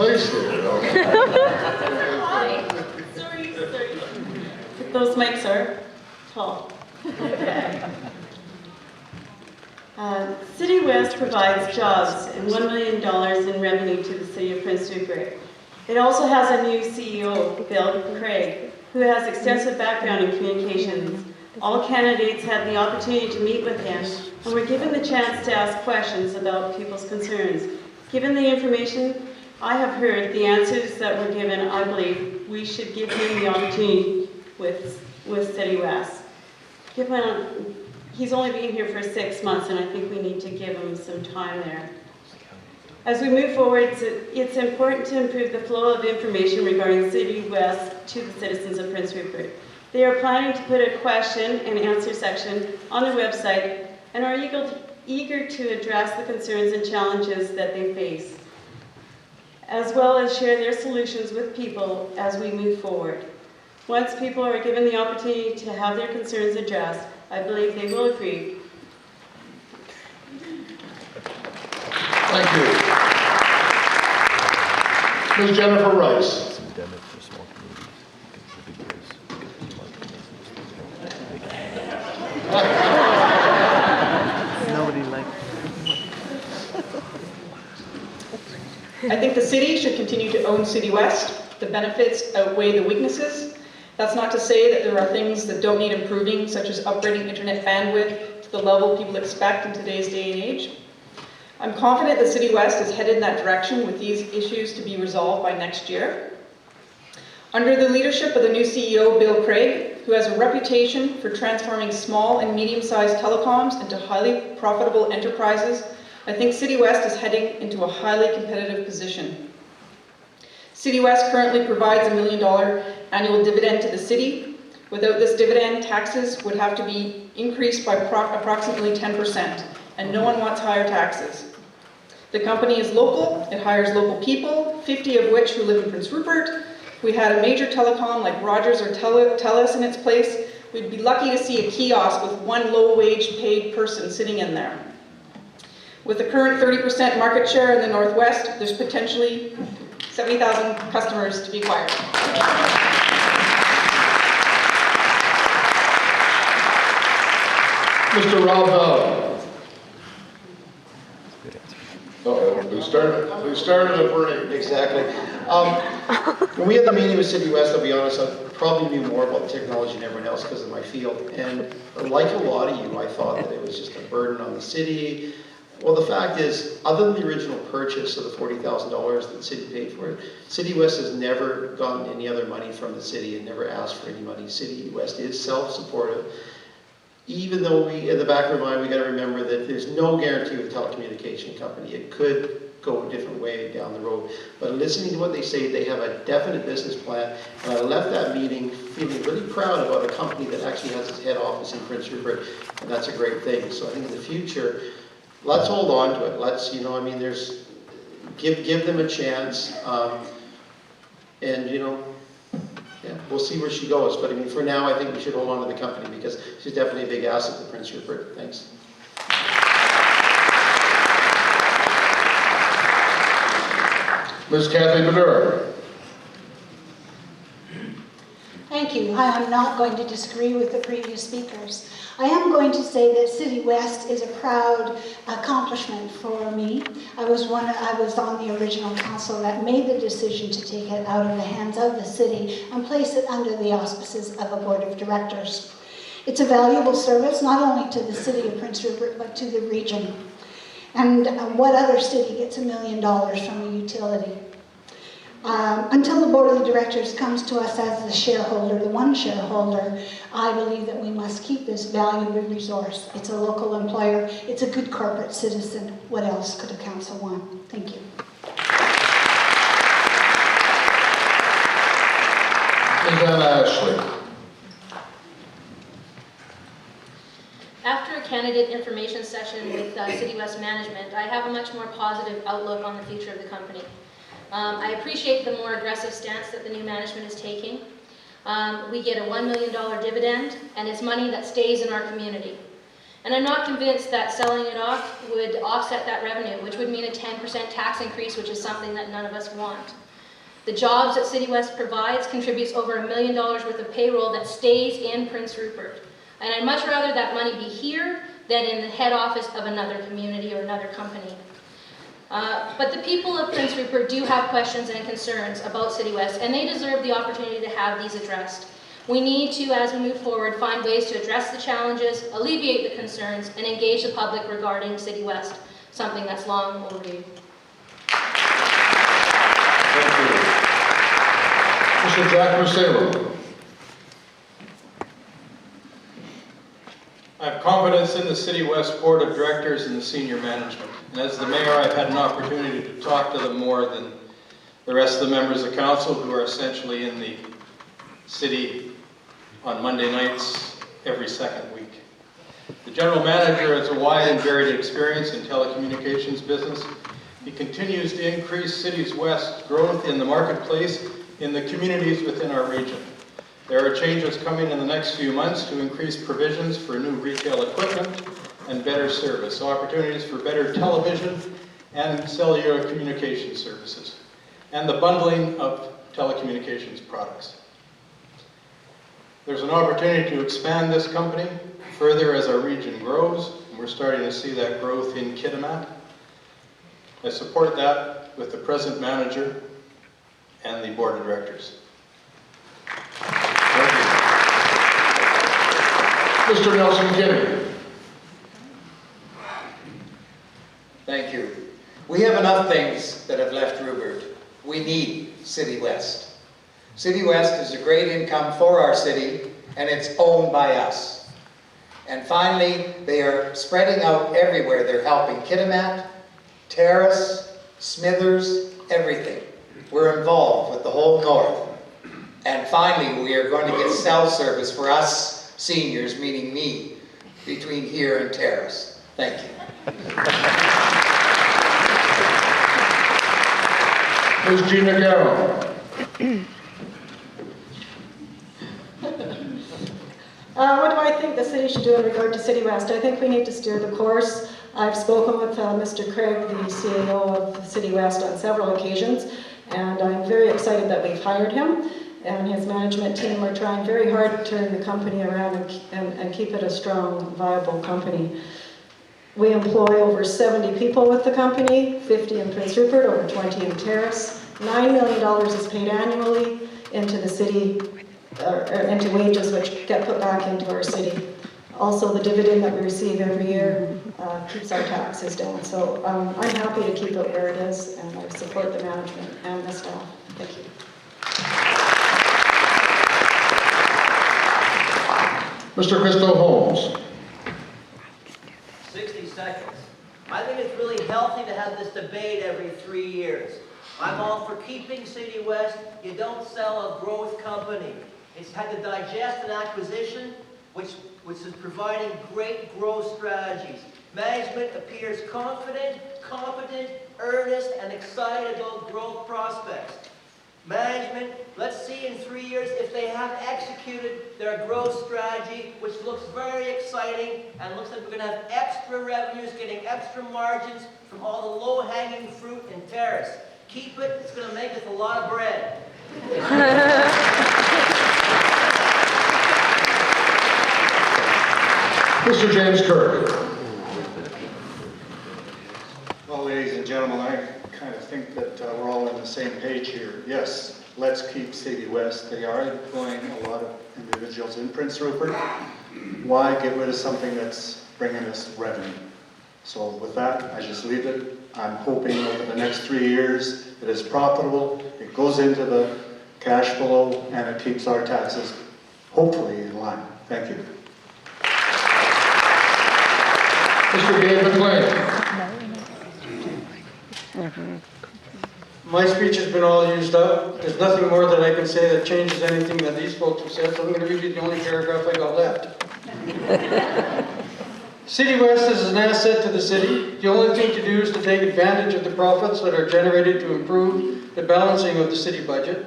Place there. Hi. Sorry. Those mics are tall. City West provides jobs and $1 million in revenue to the city of Prince Rupert. It also has a new CEO, Bill Craig, who has extensive background in communications. All candidates had the opportunity to meet with him and were given the chance to ask questions about people's concerns. Given the information I have heard, the answers that were given, I believe we should give him the opportunity with City West. He's only been here for 6 months, and I think we need to give him some time there. As we move forward, it's important to improve the flow of information regarding City West to the citizens of Prince Rupert. They are planning to put a question and answer section on their website and are eager to address the concerns and challenges that they face, as well as share their solutions with people as we move forward. Once people are given the opportunity to have their concerns addressed, I believe they will agree. Thank you. Ms. Jennifer Rice. I think the city should continue to own City West. The benefits outweigh the weaknesses. That's not to say that there are things that don't need improving, such as upgrading internet bandwidth to the level people expect in today's day and age. I'm confident that City West is headed in that direction with these issues to be resolved by next year. Under the leadership of the new CEO, Bill Craig, who has a reputation for transforming small and medium-sized telecoms into highly profitable enterprises, I think City West is heading into a highly competitive position. City West currently provides $1 million annual dividend to the city. Without this dividend, taxes would have to be increased by approximately 10%, and no one wants higher taxes. The company is local, it hires local people, 50 of which who live in Prince Rupert. If we had a major telecom like Rogers or TELUS in its place, we'd be lucky to see a kiosk with one low-wage paid person sitting in there. With the current 30% market share in the Northwest, there's potentially 70,000 customers to be acquired. Mr. Rob Bell. We started a parade. Exactly. When we had the meeting with City West, I'll be honest, I probably knew more about the technology than everyone else because of my field. And like a lot of you, I thought that it was just a burden on the city. Well, the fact is, other than the original purchase of the $40,000 that the city paid for it, City West has never gotten any other money from the city and never asked for any money. City West is self-supportive. Even though in the back of our mind, we got to remember that there's no guarantee with a telecommunication company. It could go a different way down the road. But listening to what they say, they have a definite business plan. And I left that meeting feeling really proud about a company that actually has its head office in Prince Rupert, and that's a great thing. So I think in the future, let's hold on to it. Let's, there's, give them a chance. Yeah, we'll see where she goes. But for now, I think we should hold on to the company because she's definitely a big asset to Prince Rupert. Thanks. Ms. Kathy Badura. Thank you. I am not going to disagree with the previous speakers. I am going to say that City West is a proud accomplishment for me. I was on the original council that made the decision to take it out of the hands of the city and place it under the auspices of a board of directors. It's a valuable service, not only to the city of Prince Rupert, but to the region. And what other city gets $1 million from a utility? Until the board of directors comes to us as the shareholder, the one shareholder, I believe that we must keep this valuable resource. It's a local employer. It's a good corporate citizen. What else could a council want? Thank you. Ms. Anna Ashley. After a candidate information session with City West management, I have a much more positive outlook on the future of the company. I appreciate the more aggressive stance that the new management is taking. We get a $1 million dividend, and it's money that stays in our community. And I'm not convinced that selling it off would offset that revenue, which would mean a 10% tax increase, which is something that none of us want. The jobs that City West provides contributes over $1 million worth of payroll that stays in Prince Rupert. And I'd much rather that money be here than in the head office of another community or another company. But the people of Prince Rupert do have questions and concerns about City West, and they deserve the opportunity to have these addressed. We need to, as we move forward, find ways to address the challenges, alleviate the concerns, and engage the public regarding City West, something that's long overdue. Thank you. Mr. Jack Muselo. I have confidence in the City West Board of Directors and the senior management. And as the mayor, I've had an opportunity to talk to them more than the rest of the members of council who are essentially in the city on Monday nights every second week. The general manager has a wide and varied experience in telecommunications business. He continues to increase City West growth in the marketplace in the communities within our region. There are changes coming in the next few months to increase provisions for new retail equipment and better service, opportunities for better television and cellular communication services, and the bundling of telecommunications products. There's an opportunity to expand this company further as our region grows, and we're starting to see that growth in Kitimat. I support that with the present manager and the board of directors. Thank you. Mr. Nelson Kinney. Thank you. We have enough things that have left Rupert. We need City West. City West is a great income for our city, and it's owned by us. And finally, they are spreading out everywhere. They're helping Kitimat, Terrace, Smithers, everything. We're involved with the whole north. And finally, we are going to get cell service for us seniors, meaning me, between here and Terrace. Thank you. Ms. Gina Garrow. What do I think the city should do in regard to City West? I think we need to steer the course. I've spoken with Mr. Craig, the CEO of City West, on several occasions, and I'm very excited that we've hired him, and his management team are trying very hard to turn the company around and keep it a strong, viable company. We employ over 70 people with the company, 50 in Prince Rupert, over 20 in Terrace. $9 million is paid annually into the city, into wages which get put back into our city. Also, the dividend that we receive every year keeps our taxes down. So I'm happy to keep it where it is, and I support the management and the staff. Thank you. Mr. Crystal Holmes. 60 seconds. I think it's really healthy to have this debate every 3 years. I'm all for keeping City West. You don't sell a growth company. It's had to digest an acquisition which is providing great growth strategies. Management appears confident, competent, earnest, and excited about growth prospects. Management, let's see in 3 years if they have executed their growth strategy, which looks very exciting and looks like we're going to have extra revenues, getting extra margins from all the low-hanging fruit in Terrace. Keep it, it's going to make us a lot of bread. Mr. James Kirk. Well, ladies and gentlemen, I kind of think that we're all on the same page here. Yes, let's keep City West. They are employing a lot of individuals in Prince Rupert. Why get rid of something that's bringing us revenue? So with that, I just leave it. I'm hoping over the next 3 years it is profitable, it goes into the cash flow, and it keeps our taxes hopefully in line. Thank you. Mr. Dave McLean. My speech has been all used up. There's nothing more that I can say that changes anything that these folks have said, so I'm going to read you the only paragraph I got left. City West is an asset to the city. The only thing to do is to take advantage of the profits that are generated to improve the balancing of the city budget.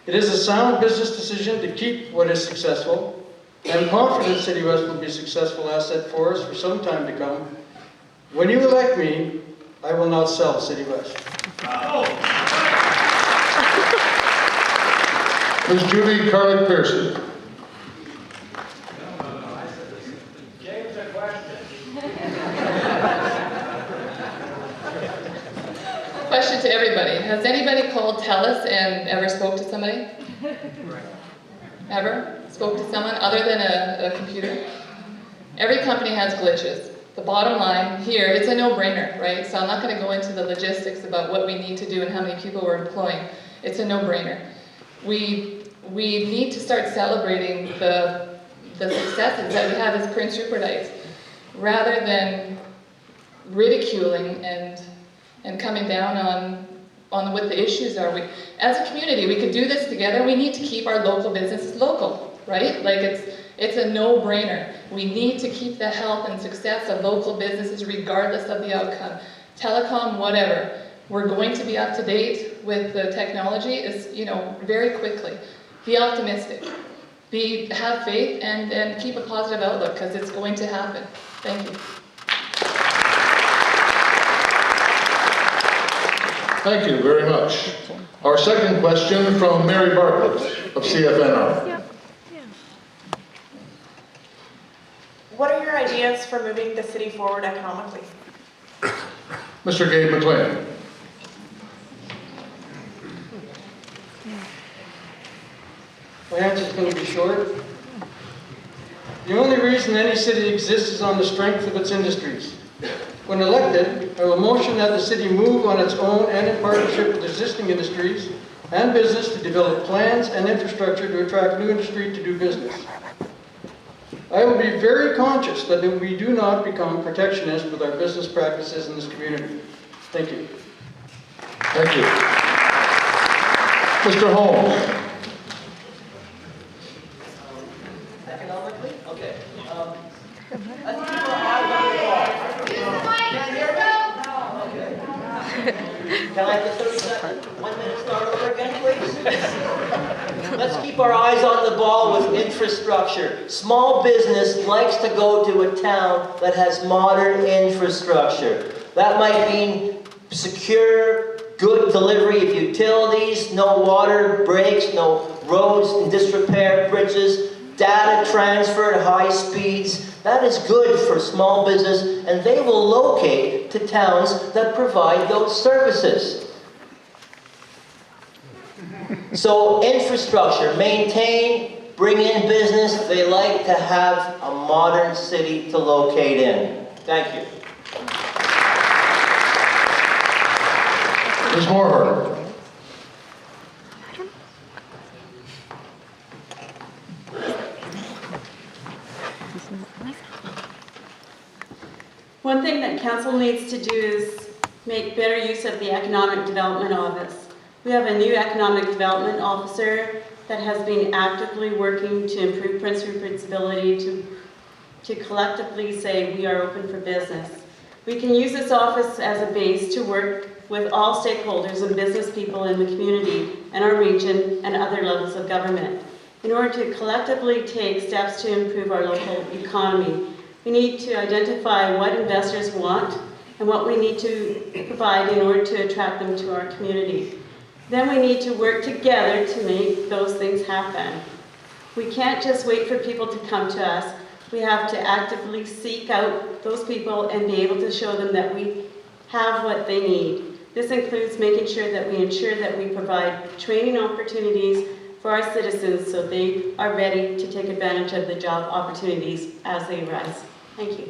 It is a sound business decision to keep what is successful. I'm confident City West will be a successful asset for us for some time to come. When you elect me, I will not sell City West. Ms. Judy Carlick Pearson. James, a question. Question to everybody. Has anybody called TELUS and ever spoke to somebody? Ever? Spoke to someone other than a computer? Every company has glitches. The bottom line here, it's a no-brainer, right? So I'm not going to go into the logistics about what we need to do and how many people we're employing. It's a no-brainer. We need to start celebrating the successes that we have as Prince Rupertites, rather than ridiculing and coming down on what the issues are. As a community, we could do this together. We need to keep our local businesses local, right? Like it's a no-brainer. We need to keep the health and success of local businesses regardless of the outcome. Telecom, whatever. We're going to be up to date with the technology very quickly. Be optimistic. Have faith and keep a positive outlook, because it's going to happen. Thank you. Thank you very much. Our second question from Mary Bartlett of CFNR. What are your ideas for moving the city forward economically? Mr. Gabe McLean. My answer is going to be short. The only reason any city exists is on the strength of its industries. When elected, I will motion that the city move on its own and in partnership with existing industries and business to develop plans and infrastructure to attract new industry to do business. I will be very conscious that we do not become protectionist with our business practices in this community. Thank you. Thank you. Mr. Holmes. Economically? Okay. Let's keep our eyes on the ball. Can you hear me? Okay. Can I have the 30 seconds, 1 minute start over again, please? Let's keep our eyes on the ball with infrastructure. Small business likes to go to a town that has modern infrastructure. That might mean secure, good delivery of utilities, no water breaks, no roads in disrepair, bridges, data transfer at high speeds. That is good for small business, and they will locate to towns that provide those services. So infrastructure, maintain, bring in business. They like to have a modern city to locate in. Thank you. Ms. Moorhart. One thing that council needs to do is make better use of the Economic Development Office. We have a new Economic Development Officer that has been actively working to improve Prince Rupert's ability to collectively say we are open for business. We can use this office as a base to work with all stakeholders and business people in the community and our region and other levels of government in order to collectively take steps to improve our local economy. We need to identify what investors want and what we need to provide in order to attract them to our community. Then we need to work together to make those things happen. We can't just wait for people to come to us. We have to actively seek out those people and be able to show them that we have what they need. This includes making sure that we ensure that we provide training opportunities for our citizens so they are ready to take advantage of the job opportunities as they arise. Thank you.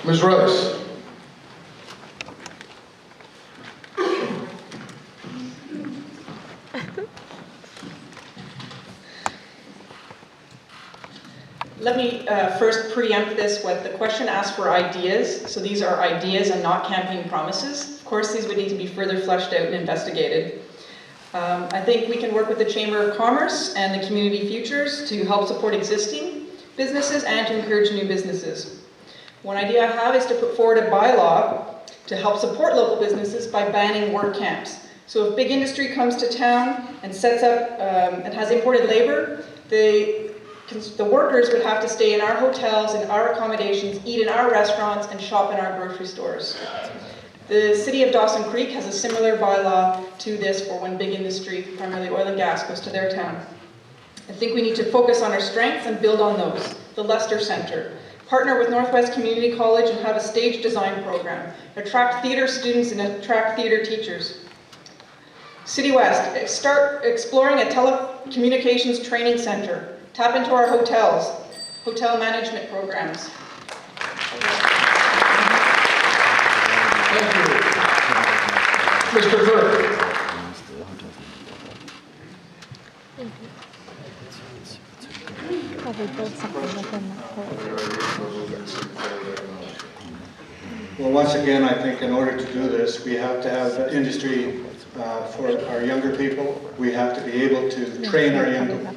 Ms. Rice. Let me first preempt this with the question asked for ideas. So these are ideas and not campaign promises. Of course, these would need to be further fleshed out and investigated. I think we can work with the Chamber of Commerce and the Community Futures to help support existing businesses and to encourage new businesses. One idea I have is to put forward a bylaw to help support local businesses by banning work camps. So if big industry comes to town and sets up and has imported labor, the workers would have to stay in our hotels, in our accommodations, eat in our restaurants, and shop in our grocery stores. The city of Dawson Creek has a similar bylaw to this for when big industry, primarily oil and gas, goes to their town. I think we need to focus on our strengths and build on those. The Lester Center. Partner with Northwest Community College and have a stage design program. Attract theater students and attract theater teachers. City West, start exploring a telecommunications training center. Tap into our hotels, hotel management programs. Thank you. Mr. Clerk. Well, once again, I think in order to do this, we have to have industry for our younger people. We have to be able to train our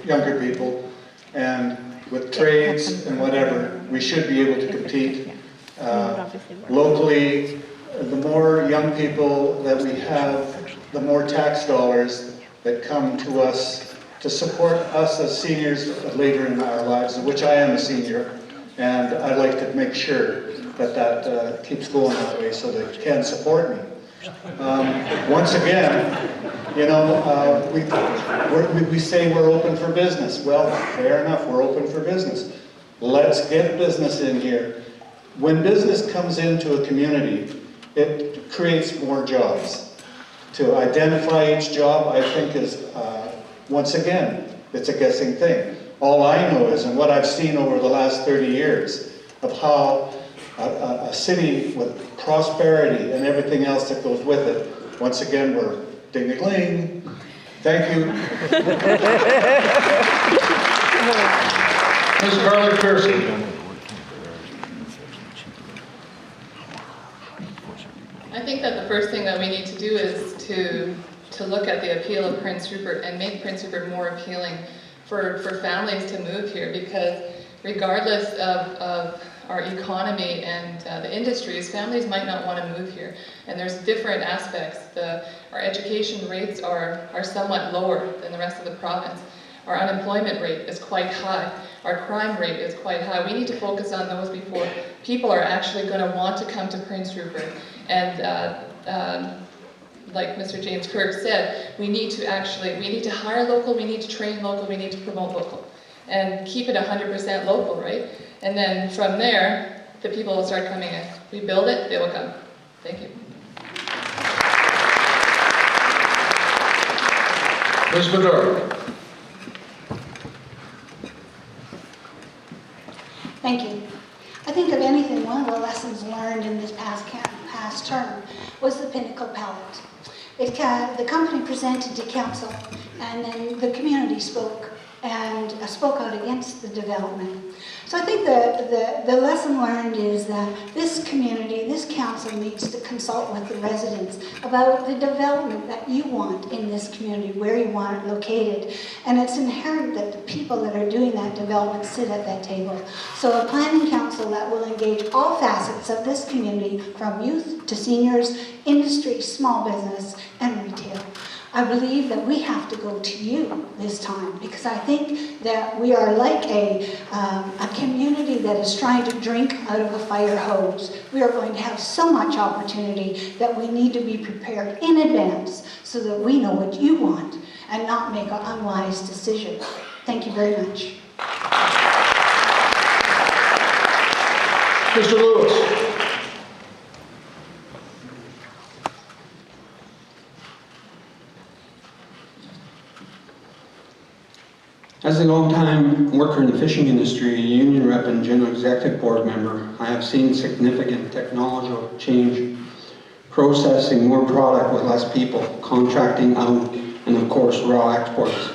younger people, and with trades and whatever, we should be able to compete locally. The more young people that we have, the more tax dollars that come to us to support us as seniors later in our lives, of which I am a senior, and I'd like to make sure that that keeps going that way so they can support me. Once again, you know, we say we're open for business. Well, fair enough, we're open for business. Let's get business in here. When business comes into a community, it creates more jobs. To identify each job, I think is, once again, it's a guessing thing. All I know is, and what I've seen over the last 30 years, of how a city with prosperity and everything else that goes with it, once again, we're ding-a-ling. Thank you. Ms. Carly Pearson. I think that the first thing that we need to do is to look at the appeal of Prince Rupert and make Prince Rupert more appealing for families to move here, because regardless of our economy and the industries, families might not want to move here. And there's different aspects. Our education rates are somewhat lower than the rest of the province. Our unemployment rate is quite high. Our crime rate is quite high. We need to focus on those before people are actually going to want to come to Prince Rupert. And like Mr. James Kirk said, we need to hire local, we need to train local, we need to promote local. And keep it 100% local, right? And then from there, the people will start coming in. We build it, they will come. Thank you. Ms. Bedard. Thank you. I think of anything, one of the lessons learned in this past term was the Pinnacle Palette. The company presented to council, and then the community spoke out against the development. So I think the lesson learned is that this community, this council needs to consult with the residents about the development that you want in this community, where you want it located. And it's inherent that the people that are doing that development sit at that table. So a planning council that will engage all facets of this community, from youth to seniors, industry, small business, and retail. I believe that we have to go to you this time, because I think that we are like a community that is trying to drink out of a fire hose. We are going to have so much opportunity that we need to be prepared in advance so that we know what you want and not make an unwise decision. Thank you very much. Mr. Lewis. As a long-time worker in the fishing industry, union rep and general executive board member, I have seen significant technological change, processing more product with less people, contracting out, and of course raw exports.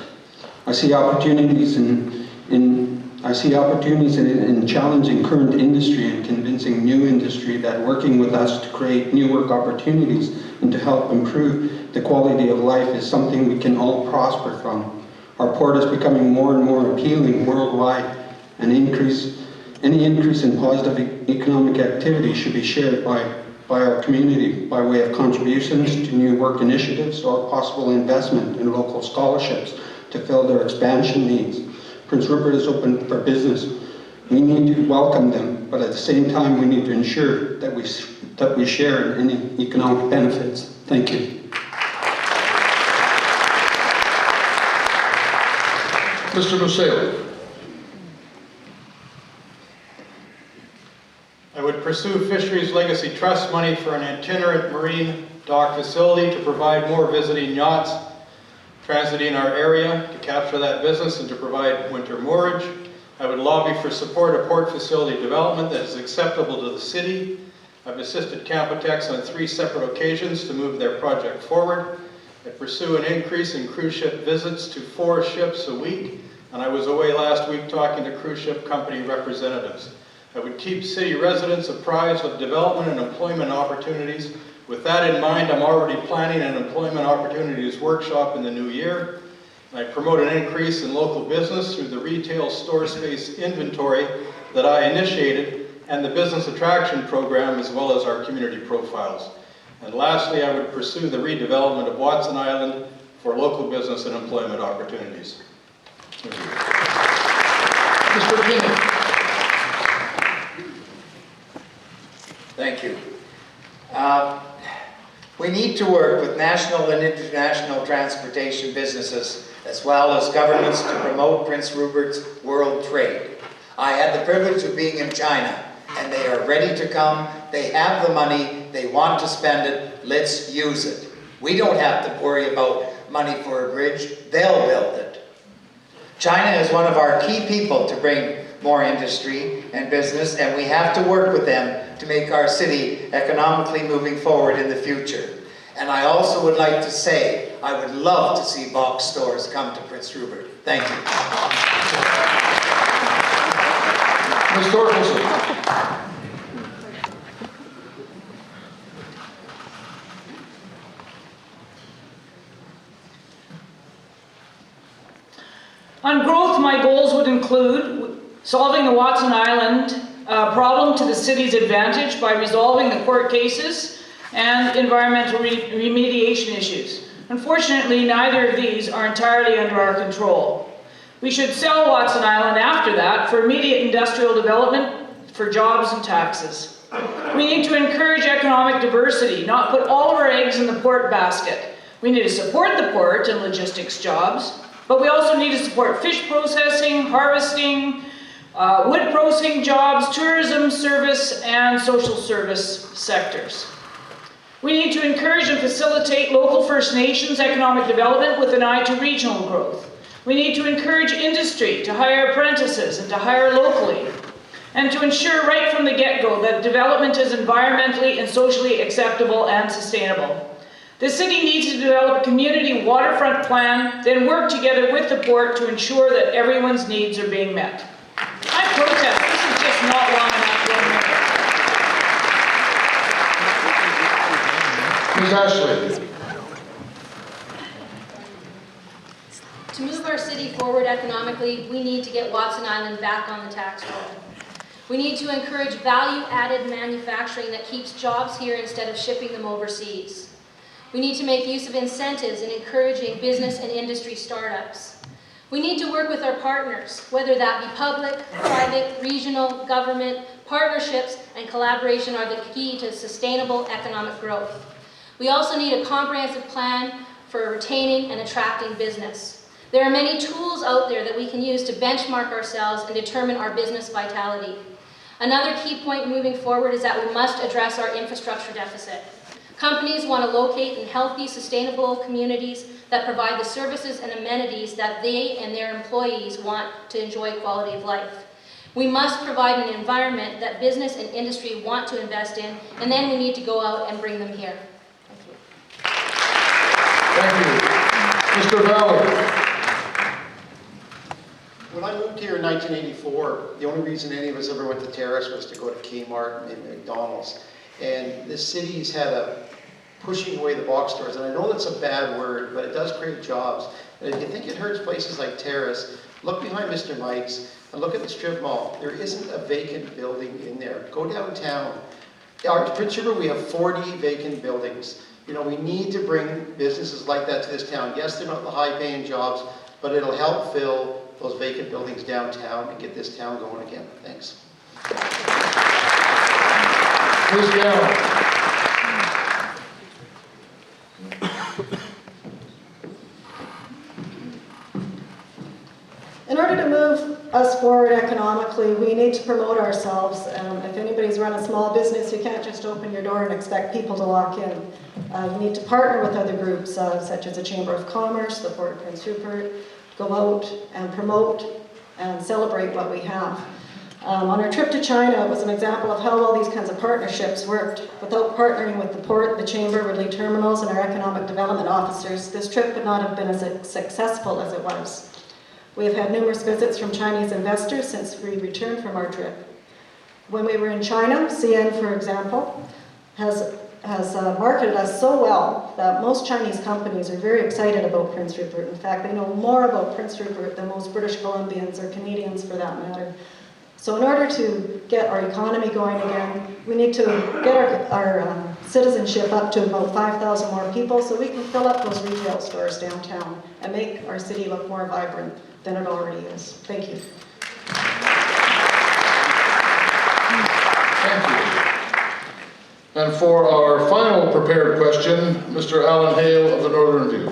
I see opportunities in challenging current industry and convincing new industry that working with us to create new work opportunities and to help improve the quality of life is something we can all prosper from. Our port is becoming more and more appealing worldwide, and any increase in positive economic activity should be shared by by our community by way of contributions to new work initiatives or possible investment in local scholarships to fill their expansion needs. Prince Rupert is open for business. We need to welcome them, but at the same time, we need to ensure that we share in any economic benefits. Thank you. Mr. Municipal. I would pursue Fisheries Legacy Trust money for an itinerant marine dock facility to provide more visiting yachts transiting our area to capture that business and to provide winter moorage. I would lobby for support of port facility development that is acceptable to the city. I've assisted Campotex on 3 separate occasions to move their project forward. I pursue an increase in cruise ship visits to 4 ships a week, and I was away last week talking to cruise ship company representatives. I would keep city residents apprised of development and employment opportunities. With that in mind, I'm already planning an employment opportunities workshop in the new year. I promote an increase in local business through the retail store space inventory that I initiated and the business attraction program, as well as our community profiles. And lastly, I would pursue the redevelopment of Watson Island for local business and employment opportunities. Mr. King. Thank you. We need to work with national and international transportation businesses as well as governments to promote Prince Rupert's world trade. I had the privilege of being in China, and they are ready to come. They have the money. They want to spend it. Let's use it. We don't have to worry about money for a bridge. They'll build it. China is one of our key people to bring more industry and business, and we have to work with them to make our city economically moving forward in the future. And I also would like to say, I would love to see box stores come to Prince Rupert. Thank you. Ms. Torkelson. On growth, my goals would include solving the Watson Island problem to the city's advantage by resolving the court cases and environmental remediation issues. Unfortunately, neither of these are entirely under our control. We should sell Watson Island after that for immediate industrial development, for jobs and taxes. We need to encourage economic diversity, not put all of our eggs in the port basket. We need to support the port and logistics jobs, but we also need to support fish processing, harvesting, wood processing jobs, tourism, service, and social service sectors. We need to encourage and facilitate local First Nations economic development with an eye to regional growth. We need to encourage industry to hire apprentices and to hire locally, and to ensure right from the get-go that development is environmentally and socially acceptable and sustainable. The city needs to develop a community waterfront plan, then work together with the port to ensure that everyone's needs are being met. I protest. This is just not long enough. Ms. Ashley. To move our city forward economically, we need to get Watson Island back on the tax roll. We need to encourage value-added manufacturing that keeps jobs here instead of shipping them overseas. We need to make use of incentives in encouraging business and industry startups. We need to work with our partners, whether that be public, private, regional, government. Partnerships and collaboration are the key to sustainable economic growth. We also need a comprehensive plan for retaining and attracting business. There are many tools out there that we can use to benchmark ourselves and determine our business vitality. Another key point moving forward is that we must address our infrastructure deficit. Companies want to locate in healthy, sustainable communities that provide the services and amenities that they and their employees want to enjoy quality of life. We must provide an environment that business and industry want to invest in, and then we need to go out and bring them here. Thank you. Mr. Valley. When I moved here in 1984, the only reason any of us ever went to Terrace was to go to Kmart and McDonald's. And this city's had a pushing away the box stores, and I know that's a bad word, but it does create jobs. And if you think it hurts places like Terrace, look behind Mr. Mike's and look at the strip mall. There isn't a vacant building in there. Go downtown. Prince Rupert, we have 40 vacant buildings. You know, we need to bring businesses like that to this town. Yes, they're not the high-paying jobs, but it'll help fill those vacant buildings downtown and get this town going again. Thanks. Ms. Gallo. In order to move us forward economically, we need to promote ourselves. If anybody's run a small business, you can't just open your door and expect people to walk in. You need to partner with other groups, such as the Chamber of Commerce, the Port of Prince Rupert, go out and promote and celebrate what we have. On our trip to China, it was an example of how well these kinds of partnerships worked. Without partnering with the Port, the Chamber, Ridley Terminals, and our economic development officers, this trip would not have been as successful as it was. We have had numerous visits from Chinese investors since we returned from our trip. When we were in China, CN, for example, has marketed us so well that most Chinese companies are very excited about Prince Rupert. In fact, they know more about Prince Rupert than most British Columbians or Canadians for that matter. So in order to get our economy going again, we need to get our citizenship up to about 5,000 more people so we can fill up those retail stores downtown and make our city look more vibrant than it already is. Thank you. Thank you. And for our final prepared question, Mr. Alan Hale of the Northern View.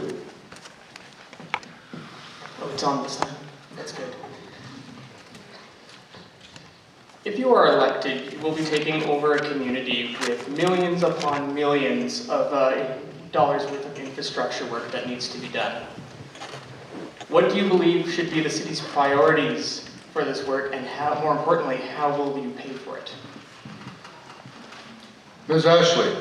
Oh, it's on this time. That's good. If you are elected, you will be taking over a community with millions upon millions of dollars worth of infrastructure work that needs to be done. What do you believe should be the city's priorities for this work, and how, more importantly, how will you pay for it? Ms. Ashley.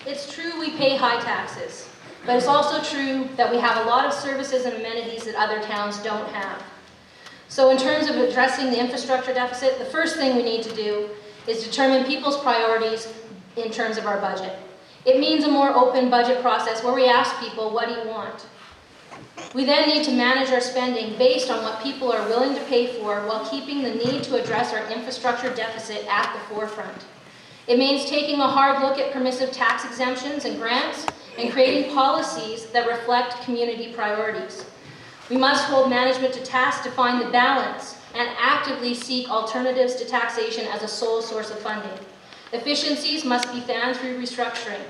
It's true we pay high taxes, but it's also true that we have a lot of services and amenities that other towns don't have. So in terms of addressing the infrastructure deficit, the first thing we need to do is determine people's priorities in terms of our budget. It means a more open budget process where we ask people, what do you want? We then need to manage our spending based on what people are willing to pay for while keeping the need to address our infrastructure deficit at the forefront. It means taking a hard look at permissive tax exemptions and grants and creating policies that reflect community priorities. We must hold management to task to find the balance and actively seek alternatives to taxation as a sole source of funding. Efficiencies must be found through restructuring,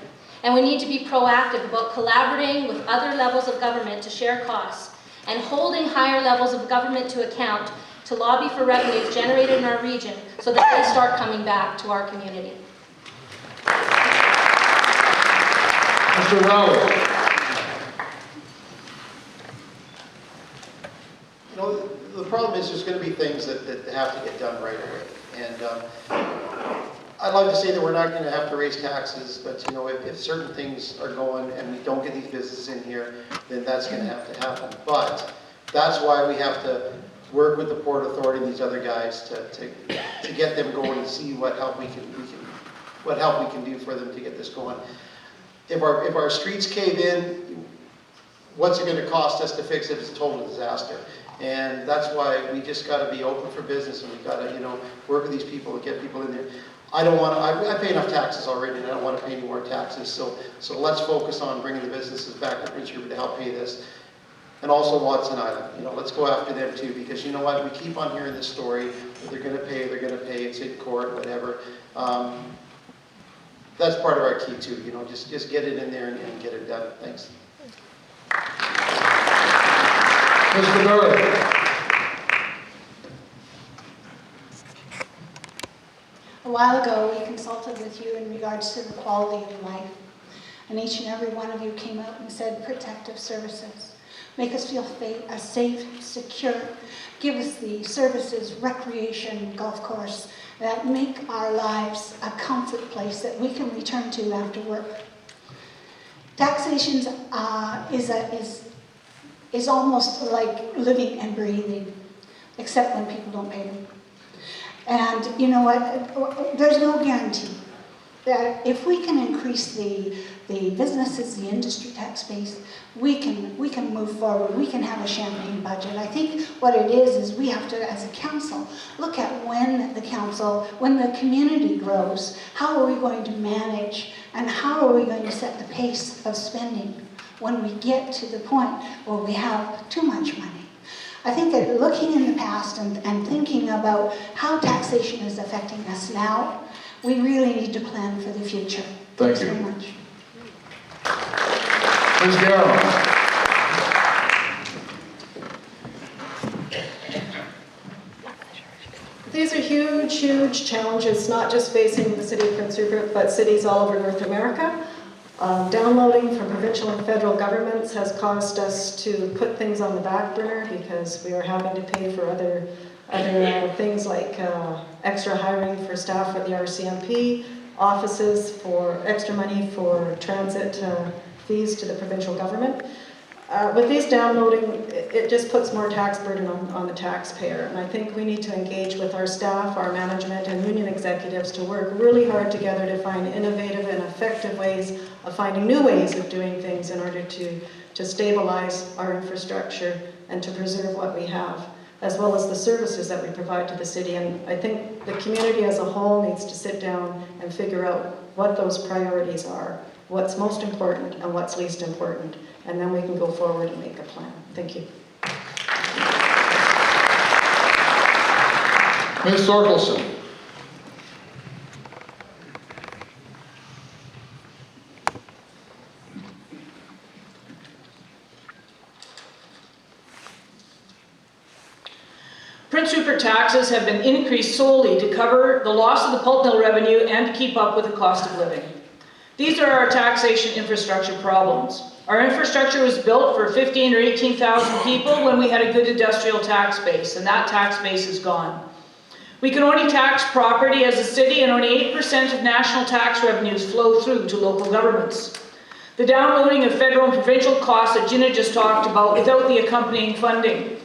and we need to be proactive about collaborating with other levels of government to share costs and holding higher levels of government to account to lobby for revenues generated in our region so that they start coming back to our community. Mr. Rowley. You know, the problem is there's going to be things that have to get done right away. And I'd love to say that we're not going to have to raise taxes, but you know, if certain things are going and we don't get these businesses in here, then that's going to have to happen. But that's why we have to work with the Port Authority and these other guys to get them going and see what help we can do for them to get this going. If our streets cave in, what's it going to cost us to fix it? It's a total disaster. And that's why we just got to be open for business, and we've got to, you know, work with these people and get people in there. I don't want to, I pay enough taxes already, and I don't want to pay any more taxes. So let's focus on bringing the businesses back to Prince Rupert to help pay this. And also Watson Island, you know, let's go after them too, because you know what, we keep on hearing this story that they're going to pay, it's in court, whatever. That's part of our key too, you know, just get it in there and get it done. Thanks. Mr. Murray. A while ago, we consulted with you in regards to the quality of life. And each and every one of you came out and said protective services. Make us feel safe, secure. Give us the services, recreation, golf course, that make our lives a comfort place that we can return to after work. Taxation is almost like living and breathing, except when people don't pay them. And you know what, there's no guarantee. that if we can increase the businesses, the industry tax base, we can move forward. We can have a champagne budget. I think what it is we have to, as a council, look at when the community grows, how are we going to manage and how are we going to set the pace of spending when we get to the point where we have too much money. I think that looking in the past and thinking about how taxation is affecting us now, we really need to plan for the future. Thank Thanks you. very much. Ms. Garrow. These are huge, huge challenges, not just facing the city of Prince Rupert, but cities all over North America. Downloading from provincial and federal governments has caused us to put things on the back burner because we are having to pay for other things like extra hiring for staff for the RCMP, offices for extra money for transit fees to the provincial government. With these downloading, it just puts more tax burden on the taxpayer. And I think we need to engage with our staff, our management, and union executives to work really hard together to find innovative and effective ways of finding new ways of doing things in order to stabilize our infrastructure and to preserve what we have, as well as the services that we provide to the city. And I think the community as a whole needs to sit down and figure out what those priorities are, what's most important and what's least important. And then we can go forward and make a plan. Thank you. Ms. Thorkelson. Prince Rupert taxes have been increased solely to cover the loss of the pulp mill revenue and to keep up with the cost of living. These are our taxation infrastructure problems. Our infrastructure was built for 15,000 or 18,000 people when we had a good industrial tax base, and that tax base is gone. We can only tax property as a city, and only 8% of national tax revenues flow through to local governments. The downloading of federal and provincial costs that Gina just talked about without the accompanying funding.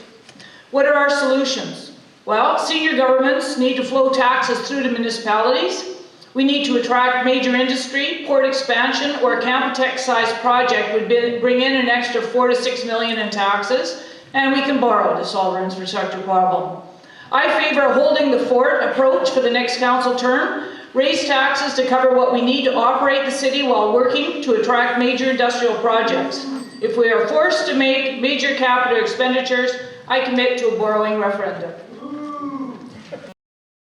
What are our solutions? Well, senior governments need to flow taxes through to municipalities. We need to attract major industry, port expansion, or a Campotech-sized project would bring in an extra $4 to $6 million in taxes, and we can borrow to solve our infrastructure problem. I favor a holding the fort approach for the next council term, raise taxes to cover what we need to operate the city while working to attract major industrial projects. If we are forced to make major capital expenditures, I commit to a borrowing referendum.